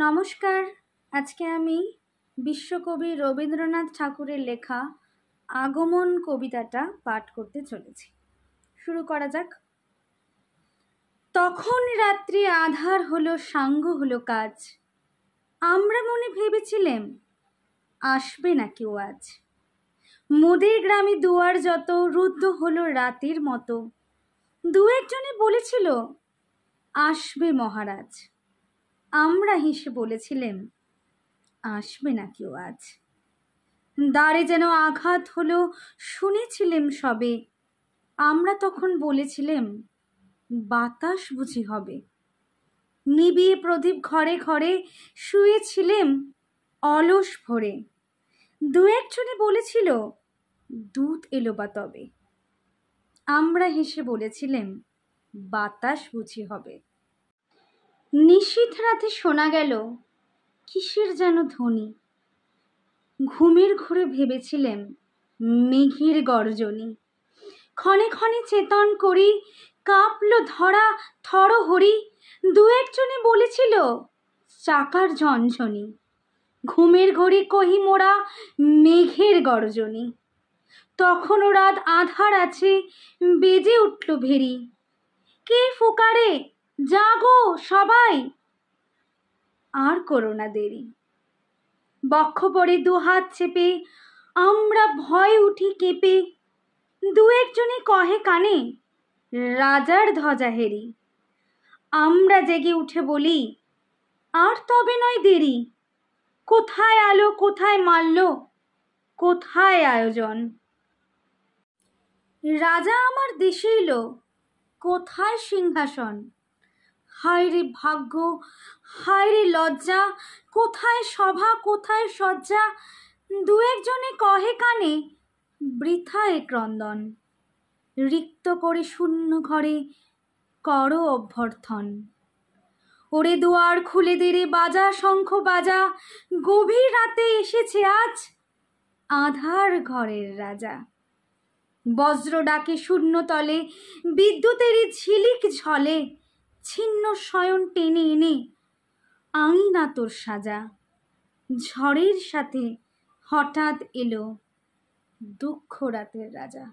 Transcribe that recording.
নমস্কার। আজকে আমি বিশ্বকবি রবীন্দ্রনাথ ঠাকুরের লেখা আগমন কবিতাটা পাঠ করতে চলেছি। শুরু করা যাক। তখন রাত্রি আধার হলো, সাঙ্গ হলো কাজ, আমরা মনে ভেবেছিলেম আসবে না কেউ আজ। মোদের গ্রামে দুয়ার যত রুদ্ধ হলো রাতের মতো, দু একজনে বলেছিল আসবে মহারাজ। আমরা হেসে বলেছিলেম আসবে না কেউ আজ। দ্বারে যেন আঘাত হলো, শুনেছিলেম সবে, আমরা তখন বলেছিলেম বাতাস বুঝি হবে। নিবিয়ে প্রদীপ ঘরে ঘরে শুয়েছিলেম অলস ভরে, দু একজনে বলেছিল দূত এলো বা তবে। আমরা হেসে বলেছিলেম বাতাস বুঝি হবে। নিশীথ রাতে শোনা গেল কিসের যেন ধ্বনি, ঘুমের ঘোরে ভেবেছিলেম মেঘের গর্জনী। ক্ষণে ক্ষণে চেতন করি কাঁপল ধরা থরহরি, দু একজনে বলেছিল চাকার ঝনঝনি। ঘুমের ঘড়ি কহি মোরা মেঘের গর্জনী। তখনও রাত আধার আছে, বেজে উঠল ভেরি, কে ফুকারে জাগো সবাই, আর করো না দেরি। বক্ষ পরে দুহাত চেপে আমরা ভয় উঠি কেঁপে, দু একজনে কহে কানে রাজার ধ্বজা হেরি। আমরা জেগে উঠে বলি আর তবে নয় দেরি, কোথায় আলো কোথায় মাল্য কোথায় আয়োজন। রাজা আমার দেশে এলো, কোথায় সিংহাসন। হায় রে ভাগ্য, হায় রে লজ্জা, কোথায় সভা কোথায় সজ্জা, দু একজনে কহে কানে বৃথা এ ক্রন্দন। রিক্ত করে শূন্য ঘরে করো অভ্যর্থন। ওরে দুয়ার খুলে দে রে, বাজা শঙ্খ বাজা, গভীর রাতে এসেছে আজ আধার ঘরের রাজা। বজ্র ডাকে শূন্য তলে, বিদ্যুতেরই ঝিলিক ঝলে, ছিন্ন শয়ন টেনে এনে আইনা তোর সাজা। ঝড়ের সাথে হঠাৎ এলো দুঃখ রাতের রাজা।